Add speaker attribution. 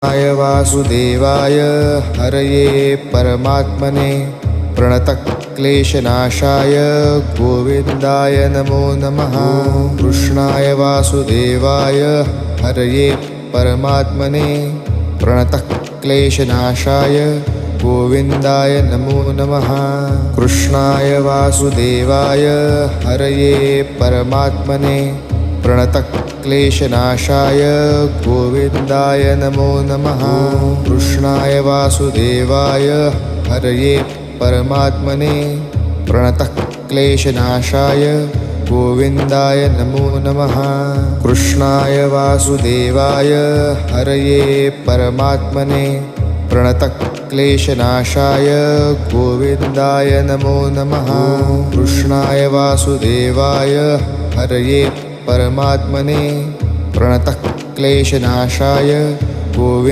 Speaker 1: कृष्णाय वासुदेवाय हरये परमात्मने प्रणतक्लेशनाशाय गोविन्दाय नमो नमः। कृष्णाय वासुदेवाय हरये परमात्मने प्रणतक्लेशनाशाय गोविन्दाय नमो नमः। कृष्णाय वासुदेवाय हरये परमात्मने प्रणतक्लेशनाशाय गोविन्दाय नमो नमः। कृष्णाय वासुदेवाय हरये परमात्मने प्रणतक्लेशनाशाय गोविन्दाय नमो नमः। कृष्णाय वासुदेवाय हरये परमात्मने प्रणतक्लेशनाशाय गोविन्दाय नमो नमः। कृष्णाय वासुदेवाय हरये परमात्मने प्रणतक्लेशनाशाय गोविन्दाय